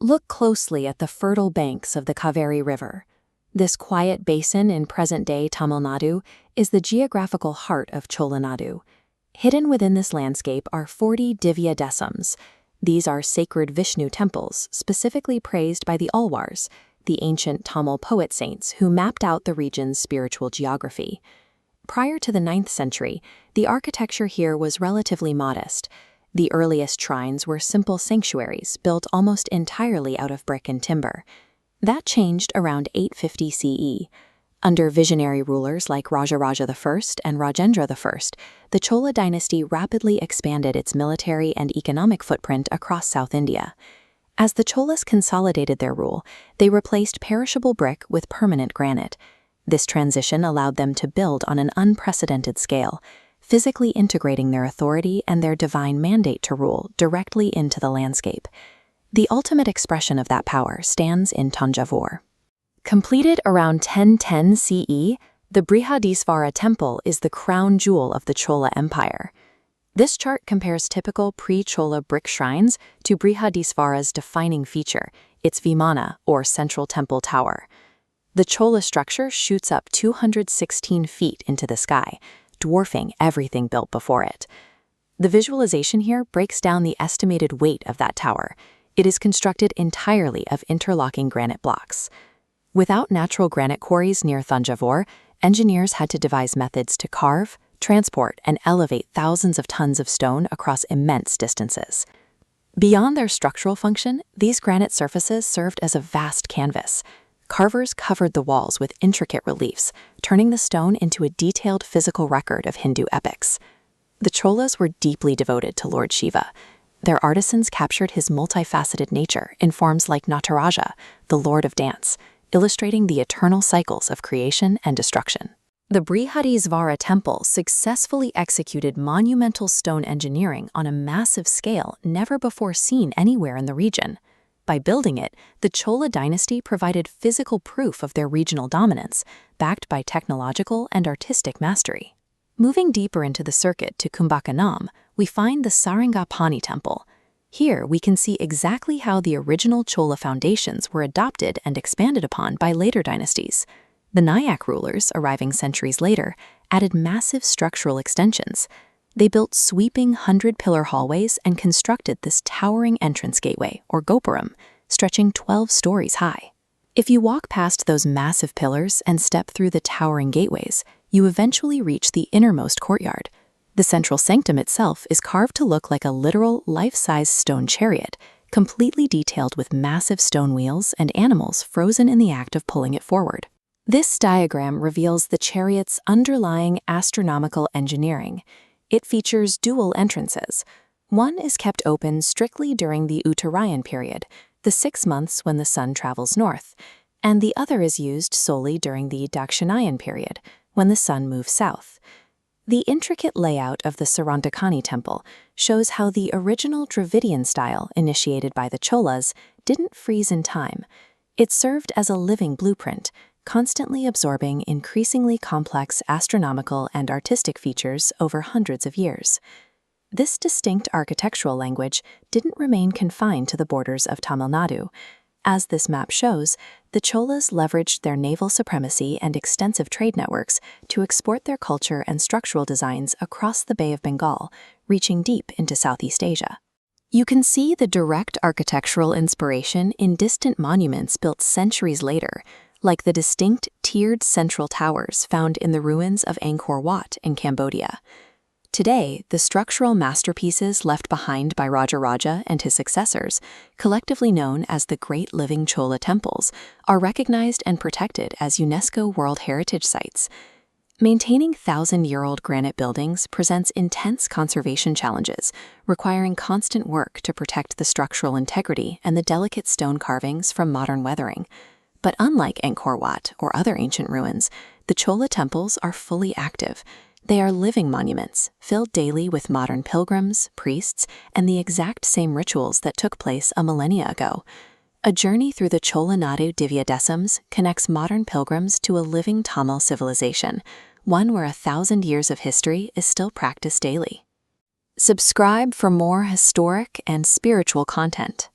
Look closely at the fertile banks of the Kaveri River. This quiet basin in present-day Tamil Nadu is the geographical heart of Chola Nadu. Hidden within this landscape are 40 divya desams. These are sacred Vishnu temples, specifically praised by the Alwars, the ancient Tamil poet saints who mapped out the region's spiritual geography. Prior to the 9th century, the architecture here was relatively modest. The earliest shrines were simple sanctuaries built almost entirely out of brick and timber. That changed around 850 CE. Under visionary rulers like Nataraja I and Rajendra I, the Chola dynasty rapidly expanded its military and economic footprint across South India. As the Cholas consolidated their rule, they replaced perishable brick with permanent granite. This transition allowed them to build on an unprecedented scale, physically integrating their authority and their divine mandate to rule directly into the landscape. The ultimate expression of that power stands in Tanjavur. Completed around 1010 CE, the Brihadisvara temple is the crown jewel of the Chola Empire. This chart compares typical pre-Chola brick shrines to Brihadisvara's defining feature, its vimana, or central temple tower. The Chola structure shoots up 216 feet into the sky, dwarfing everything built before it. The visualization here breaks down the estimated weight of that tower. It is constructed entirely of interlocking granite blocks. Without natural granite quarries near Thanjavur, engineers had to devise methods to carve, transport, and elevate thousands of tons of stone across immense distances. Beyond their structural function, these granite surfaces served as a vast canvas. Carvers covered the walls with intricate reliefs, turning the stone into a detailed physical record of Hindu epics. The Cholas were deeply devoted to Lord Shiva. Their artisans captured his multifaceted nature in forms like Nataraja, the Lord of Dance, illustrating the eternal cycles of creation and destruction. The Brihadisvara temple successfully executed monumental stone engineering on a massive scale never before seen anywhere in the region. By building it, the Chola dynasty provided physical proof of their regional dominance, backed by technological and artistic mastery. Moving deeper into the circuit to Kumbakonam, we find the Sarangapani temple. Here we can see exactly how the original Chola foundations were adopted and expanded upon by later dynasties. The Nayak rulers, arriving centuries later, added massive structural extensions. They built sweeping 100-pillar hallways and constructed this towering entrance gateway, or gopuram, stretching 12 stories high. If you walk past those massive pillars and step through the towering gateways, you eventually reach the innermost courtyard. The central sanctum itself is carved to look like a literal, life-size stone chariot, completely detailed with massive stone wheels and animals frozen in the act of pulling it forward. This diagram reveals the chariot's underlying astronomical engineering. It features dual entrances. One is kept open strictly during the Uttarayan period, the 6 months when the sun travels north, and the other is used solely during the Dakshinayan period, when the sun moves south. The intricate layout of the Sarantakani temple shows how the original Dravidian style initiated by the Cholas didn't freeze in time. It served as a living blueprint, constantly absorbing increasingly complex astronomical and artistic features over hundreds of years. This distinct architectural language didn't remain confined to the borders of Tamil Nadu. As this map shows, the Cholas leveraged their naval supremacy and extensive trade networks to export their culture and structural designs across the Bay of Bengal, reaching deep into Southeast Asia. You can see the direct architectural inspiration in distant monuments built centuries later, like the distinct tiered central towers found in the ruins of Angkor Wat in Cambodia. Today, the structural masterpieces left behind by Nataraja and his successors, collectively known as the Great Living Chola Temples, are recognized and protected as UNESCO World Heritage Sites. Maintaining 1,000-year-old granite buildings presents intense conservation challenges, requiring constant work to protect the structural integrity and the delicate stone carvings from modern weathering. But unlike Angkor Wat or other ancient ruins, the Chola temples are fully active. They are living monuments, filled daily with modern pilgrims, priests, and the exact same rituals that took place a millennia ago. A journey through the Chola Nadu Divya Desams connects modern pilgrims to a living Tamil civilization, one where 1,000 years of history is still practiced daily. Subscribe for more historic and spiritual content.